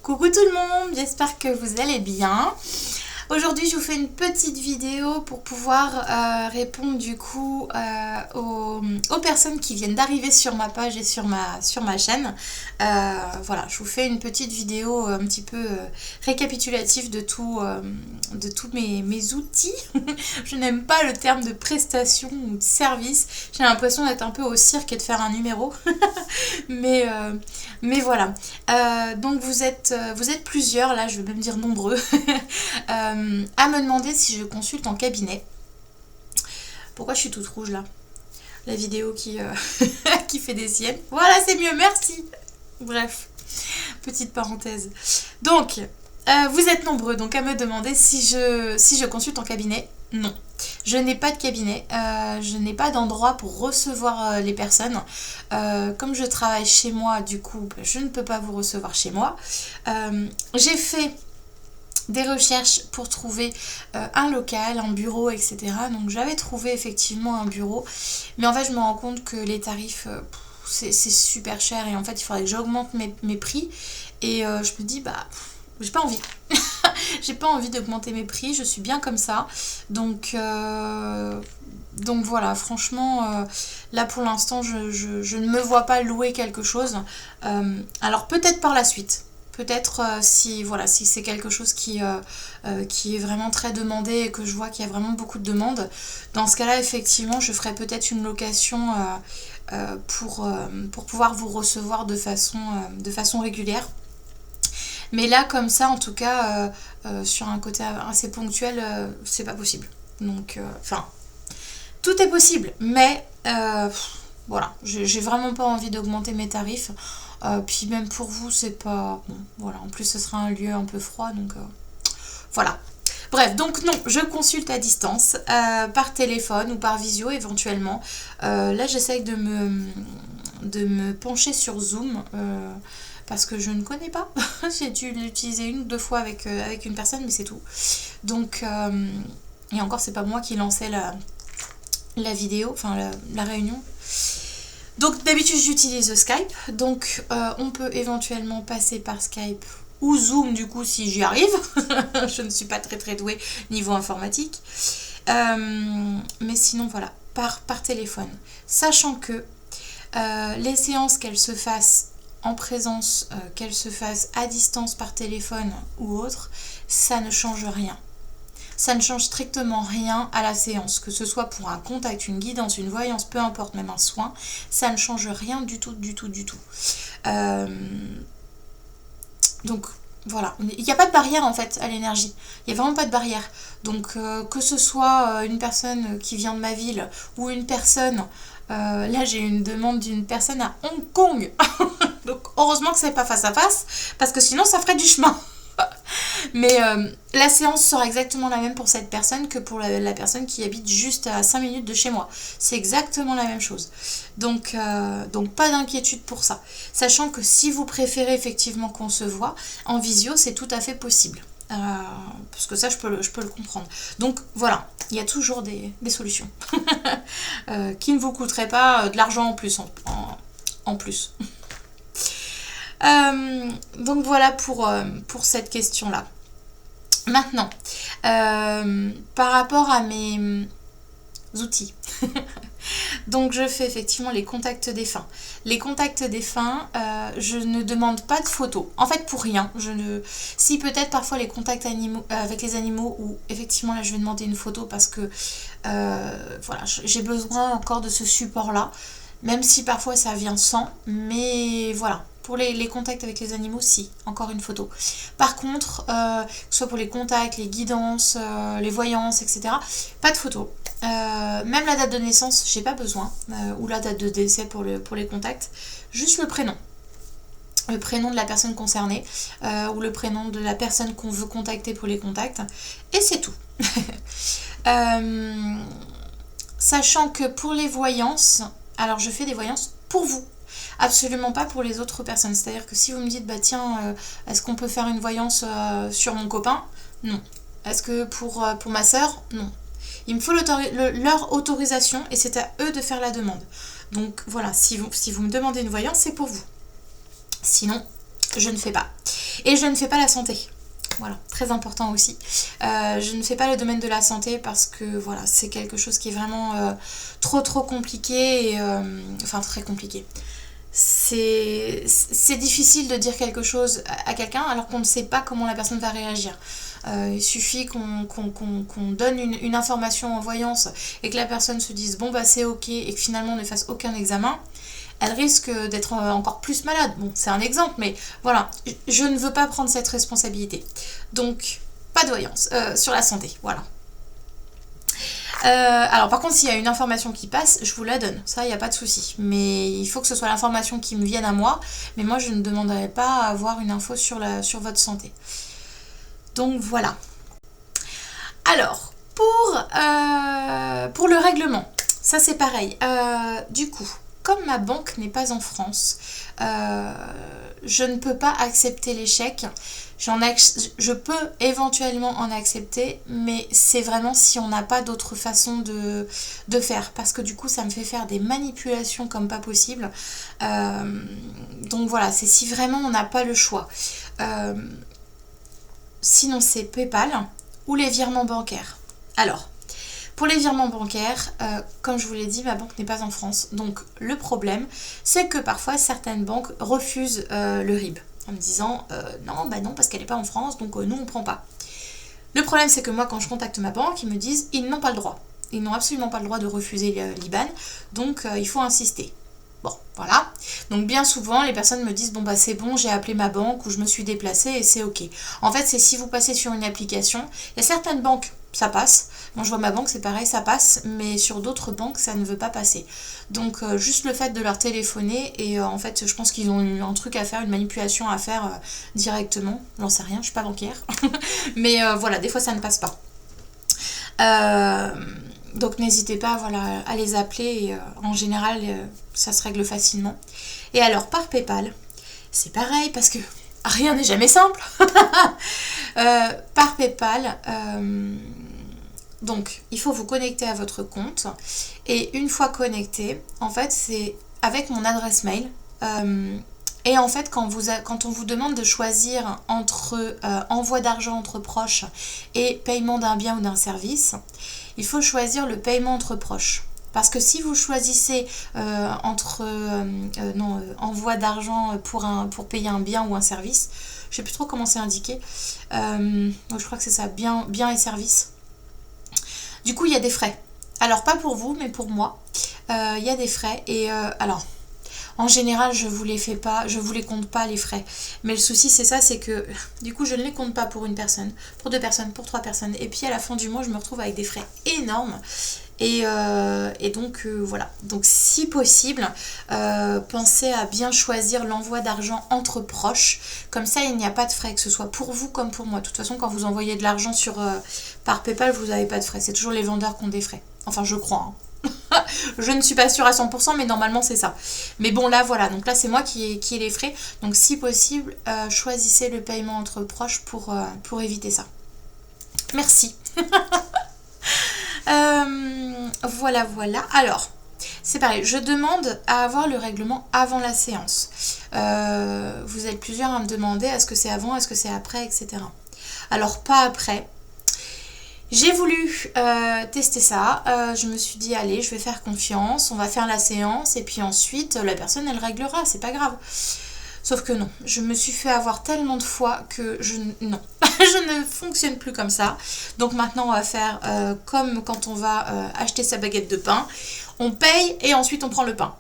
Coucou tout le monde, j'espère que vous allez bien. Aujourd'hui, je vous fais une petite vidéo pour pouvoir répondre du coup aux personnes qui viennent d'arriver sur ma page et sur ma chaîne. Voilà, je vous fais une petite vidéo un petit peu récapitulative de tous mes outils. Je n'aime pas le terme de prestation ou de service. J'ai l'impression d'être un peu au cirque et de faire un numéro. mais voilà. Donc vous êtes plusieurs, là je vais même dire nombreux, à me demander si je consulte en cabinet. Pourquoi je suis toute rouge là? La vidéo qui fait des siennes. Voilà, c'est mieux, merci. Bref, petite parenthèse. Donc, vous êtes nombreux donc à me demander si je consulte en cabinet. Non, je n'ai pas de cabinet, je n'ai pas d'endroit pour recevoir les personnes. Comme je travaille chez moi, du coup, je ne peux pas vous recevoir chez moi. J'ai fait des recherches pour trouver un local, un bureau, etc. Donc j'avais trouvé effectivement un bureau, mais en fait je me rends compte que les tarifs, c'est super cher et en fait il faudrait que j'augmente mes prix et je me dis j'ai pas envie. J'ai pas envie d'augmenter mes prix, je suis bien comme ça. Donc voilà, franchement, là pour l'instant, je ne me vois pas louer quelque chose. Alors peut-être par la suite. Peut-être si c'est quelque chose qui est vraiment très demandé et que je vois qu'il y a vraiment beaucoup de demandes. Dans ce cas-là, effectivement, je ferai peut-être une location pour pouvoir vous recevoir de façon régulière. Mais là, comme ça, en tout cas, sur un côté assez ponctuel, c'est pas possible. Donc, tout est possible, mais voilà, j'ai vraiment pas envie d'augmenter mes tarifs. Puis même pour vous, c'est pas... Bon, voilà, en plus, ce sera un lieu un peu froid, donc voilà. Bref, donc non, je consulte à distance, par téléphone ou par visio éventuellement. Là, j'essaye de me pencher sur Zoom, parce que je ne connais pas. J'ai dû l'utiliser une ou deux fois avec une personne, mais c'est tout. Donc, et encore, c'est pas moi qui lançais la vidéo, enfin la réunion. Donc d'habitude j'utilise Skype, donc on peut éventuellement passer par Skype ou Zoom du coup si j'y arrive. Je ne suis pas très douée niveau informatique. Mais sinon voilà, par téléphone. Sachant que les séances qu'elles se fassent en présence, qu'elles se fassent à distance par téléphone ou autre, ça ne change rien. Ça ne change strictement rien à la séance, que ce soit pour un contact, une guidance, une voyance, peu importe, même un soin, ça ne change rien du tout. Donc voilà, il n'y a pas de barrière en fait à l'énergie, il n'y a vraiment pas de barrière. Donc que ce soit une personne qui vient de ma ville ou une personne, là j'ai une demande d'une personne à Hong Kong, donc heureusement que c'est pas face à face, parce que sinon ça ferait du chemin. Mais la séance sera exactement la même pour cette personne que pour la personne qui habite juste à 5 minutes de chez moi. C'est exactement la même chose. Donc pas d'inquiétude pour ça. Sachant que si vous préférez effectivement qu'on se voit, en visio, c'est tout à fait possible. Parce que ça, je peux le comprendre. Donc voilà, il y a toujours des solutions. Qui ne vous coûteraient pas de l'argent en plus. En plus. Donc voilà pour cette question-là. Maintenant, par rapport à mes outils. Donc je fais effectivement les contacts défunts. Les contacts défunts, je ne demande pas de photos. En fait pour rien. Si peut-être parfois les contacts avec les animaux où effectivement là je vais demander une photo parce que voilà, j'ai besoin encore de ce support-là. Même si parfois ça vient sans. Mais voilà. Pour les contacts avec les animaux, si, encore une photo. Par contre, que ce soit pour les contacts, les guidances, les voyances, etc., pas de photo. Même la date de naissance, j'ai pas besoin. Ou la date de décès pour les contacts. Juste le prénom. Le prénom de la personne concernée. Ou le prénom de la personne qu'on veut contacter pour les contacts. Et c'est tout. Sachant que pour les voyances, alors je fais des voyances pour vous. Absolument pas pour les autres personnes. C'est-à-dire que si vous me dites, tiens, est-ce qu'on peut faire une voyance sur mon copain? Non. Est-ce que pour ma soeur? Non. Il me faut leur autorisation et c'est à eux de faire la demande. Donc voilà, si vous me demandez une voyance, c'est pour vous. Sinon, je ne fais pas. Et je ne fais pas la santé. Voilà, très important aussi. Je ne fais pas le domaine de la santé parce que voilà, c'est quelque chose qui est vraiment trop compliqué. Enfin, très compliqué. C'est difficile de dire quelque chose à quelqu'un alors qu'on ne sait pas comment la personne va réagir. Il suffit qu'on donne une information en voyance et que la personne se dise bon bah c'est ok et que finalement on ne fasse aucun examen, elle risque d'être encore plus malade. Bon, c'est un exemple, mais voilà, je ne veux pas prendre cette responsabilité. Donc, pas de voyance sur la santé, voilà. Alors par contre, s'il y a une information qui passe, je vous la donne, ça il n'y a pas de souci. Mais il faut que ce soit l'information qui me vienne à moi, mais moi je ne demanderai pas à avoir une info sur votre santé. Donc voilà. Alors, pour le règlement, ça c'est pareil. Du coup, comme ma banque n'est pas en France, je ne peux pas accepter les chèques. Je peux éventuellement en accepter, mais c'est vraiment si on n'a pas d'autre façon de faire. Parce que du coup, ça me fait faire des manipulations comme pas possible. Donc voilà, c'est si vraiment on n'a pas le choix. Sinon, c'est PayPal ou les virements bancaires. Alors, pour les virements bancaires, comme je vous l'ai dit, ma banque n'est pas en France. Donc le problème, c'est que parfois certaines banques refusent le RIB en me disant non, parce qu'elle n'est pas en France, donc nous on ne prend pas. Le problème, c'est que moi, quand je contacte ma banque, ils me disent ils n'ont pas le droit. Ils n'ont absolument pas le droit de refuser l'IBAN, donc il faut insister. Bon, voilà. Donc bien souvent, les personnes me disent bon bah c'est bon, j'ai appelé ma banque ou je me suis déplacée et c'est ok. En fait, c'est si vous passez sur une application, il y a certaines banques, ça passe. Moi, je vois ma banque, c'est pareil, ça passe, mais sur d'autres banques, ça ne veut pas passer. Donc juste le fait de leur téléphoner et en fait, je pense qu'ils ont eu un truc à faire, une manipulation à faire directement. J'en sais rien, je suis pas bancaire. Mais voilà, des fois ça ne passe pas. Donc n'hésitez pas voilà, à les appeler et en général ça se règle facilement. Et alors par PayPal, c'est pareil parce que rien n'est jamais simple. Par PayPal, donc il faut vous connecter à votre compte et une fois connecté, en fait c'est avec mon adresse mail. Et en fait, quand on vous demande de choisir entre envoi d'argent entre proches et paiement d'un bien ou d'un service, il faut choisir le paiement entre proches. Parce que si vous choisissez envoi d'argent pour payer un bien ou un service, je ne sais plus trop comment c'est indiqué, je crois que c'est ça, bien et service. Du coup, il y a des frais. Alors, pas pour vous, mais pour moi, il y a des frais. Et alors... En général, je vous les fais pas, je vous les compte pas les frais. Mais le souci c'est ça, c'est que du coup je ne les compte pas pour une personne, pour 2 personnes, pour 3 personnes. Et puis à la fin du mois, je me retrouve avec des frais énormes. Et donc voilà. Donc si possible, pensez à bien choisir l'envoi d'argent entre proches. Comme ça, il n'y a pas de frais, que ce soit pour vous comme pour moi. De toute façon, quand vous envoyez de l'argent par PayPal, vous n'avez pas de frais. C'est toujours les vendeurs qui ont des frais. Enfin, je crois. Hein. Je ne suis pas sûre à 100%, mais normalement c'est ça. Mais bon là voilà, donc là c'est moi qui ai les frais. Donc si possible, choisissez le paiement entre proches pour éviter ça. Merci. Voilà. Alors, c'est pareil, je demande à avoir le règlement avant la séance. Vous êtes plusieurs à me demander est-ce que c'est avant, est-ce que c'est après, etc. Alors pas après. J'ai voulu tester ça, je me suis dit allez je vais faire confiance, on va faire la séance et puis ensuite la personne elle réglera, c'est pas grave. Sauf que non, je me suis fait avoir tellement de fois que je ne fonctionne plus comme ça. Donc maintenant on va faire comme quand on va acheter sa baguette de pain, on paye et ensuite on prend le pain.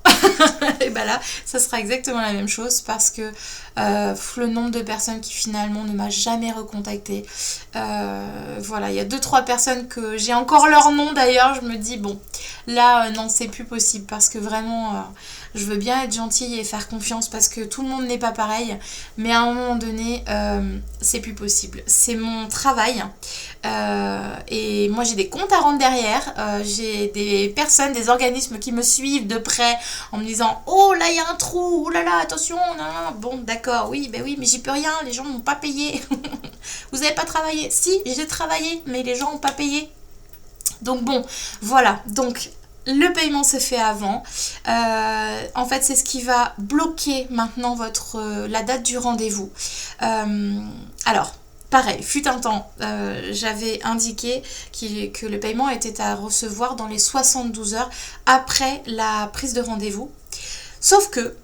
Et ben là, ça sera exactement la même chose parce que le nombre de personnes qui finalement ne m'a jamais recontacté. Voilà, il y a 2-3 personnes que j'ai encore leur nom d'ailleurs, je me dis bon, là non c'est plus possible parce que vraiment je veux bien être gentille et faire confiance parce que tout le monde n'est pas pareil, mais à un moment donné c'est plus possible. C'est mon travail et moi j'ai des comptes à rendre derrière, j'ai des personnes, des organismes qui me suivent de près en me disant oh là il y a un trou, oh là là attention, non. Bon d'accord, oui mais j'y peux rien, les gens n'ont pas payé. Vous n'avez pas travaillé? Si, j'ai travaillé mais les gens n'ont pas payé. Donc bon, voilà, donc le paiement se fait avant. En fait, c'est ce qui va bloquer maintenant la date du rendez-vous. Alors, pareil, fut un temps, j'avais indiqué que le paiement était à recevoir dans les 72 heures après la prise de rendez-vous. Sauf que,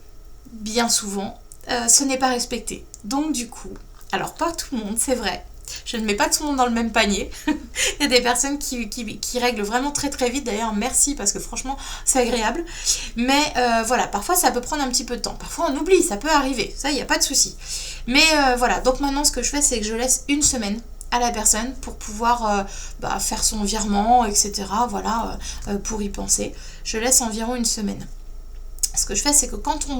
bien souvent, ce n'est pas respecté. Donc du coup, alors pas tout le monde, c'est vrai. Je ne mets pas tout le monde dans le même panier. Il y a des personnes qui règlent vraiment très très vite. D'ailleurs, merci parce que franchement, c'est agréable. Mais voilà, parfois ça peut prendre un petit peu de temps. Parfois on oublie, ça peut arriver. Ça, il n'y a pas de souci. Mais voilà, donc maintenant ce que je fais, c'est que je laisse une semaine à la personne pour pouvoir faire son virement, etc. Voilà, pour y penser. Je laisse environ une semaine. Ce que je fais, c'est que quand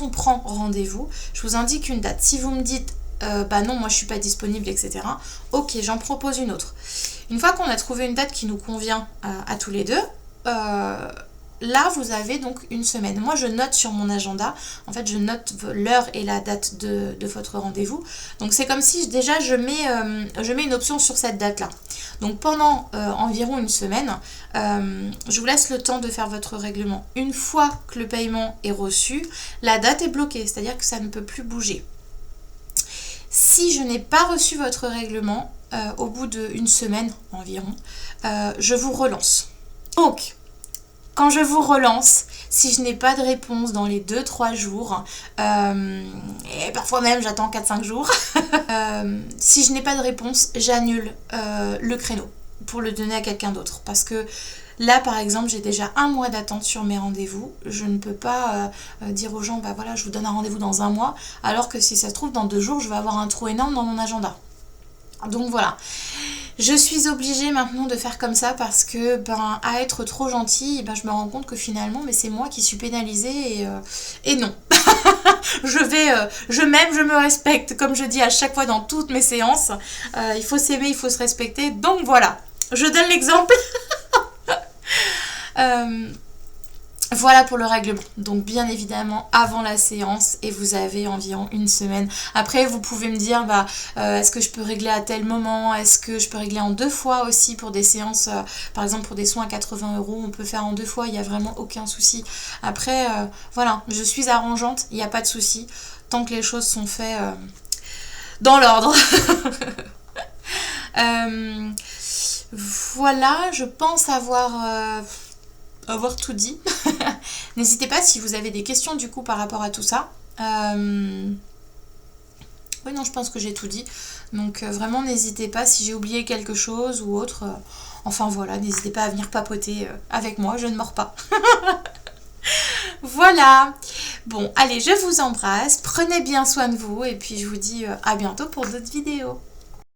on prend rendez-vous, je vous indique une date. Si vous me dites non, moi je suis pas disponible, etc. Ok, j'en propose une autre. Une fois qu'on a trouvé une date qui nous convient à tous les deux, là vous avez donc une semaine. Moi je note sur mon agenda, en fait je note l'heure et la date de votre rendez-vous. Donc c'est comme si déjà je mets une option sur cette date-là. Donc pendant environ une semaine, je vous laisse le temps de faire votre règlement. Une fois que le paiement est reçu, la date est bloquée, c'est-à-dire que ça ne peut plus bouger. Si je n'ai pas reçu votre règlement, au bout d'une semaine environ, je vous relance. Donc, quand je vous relance, si je n'ai pas de réponse dans les 2-3 jours, et parfois même j'attends 4-5 jours, si je n'ai pas de réponse, j'annule le créneau pour le donner à quelqu'un d'autre. Parce que là, par exemple, j'ai déjà 1 mois d'attente sur mes rendez-vous. Je ne peux pas dire aux gens, voilà, je vous donne un rendez-vous dans 1 mois, alors que si ça se trouve, dans 2 jours, je vais avoir un trou énorme dans mon agenda. Donc voilà. Je suis obligée maintenant de faire comme ça parce que, à être trop gentille, je me rends compte que finalement, mais c'est moi qui suis pénalisée et non. Je m'aime, je me respecte, comme je dis à chaque fois dans toutes mes séances. Il faut s'aimer, il faut se respecter. Donc voilà, je donne l'exemple. Voilà pour le règlement. Donc bien évidemment avant la séance et vous avez environ une semaine. Après vous pouvez me dire est-ce que je peux régler à tel moment, est-ce que je peux régler en 2 fois aussi pour des séances, par exemple pour des soins à 80 €, on peut faire en 2 fois, il n'y a vraiment aucun souci. Après voilà, je suis arrangeante, il n'y a pas de souci tant que les choses sont faites dans l'ordre. Voilà, je pense avoir tout dit. N'hésitez pas si vous avez des questions du coup par rapport à tout ça. Oui, non, je pense que j'ai tout dit. Donc vraiment, n'hésitez pas si j'ai oublié quelque chose ou autre. Enfin voilà, n'hésitez pas à venir papoter avec moi, je ne mords pas. Voilà. Bon, allez, je vous embrasse. Prenez bien soin de vous et puis je vous dis à bientôt pour d'autres vidéos.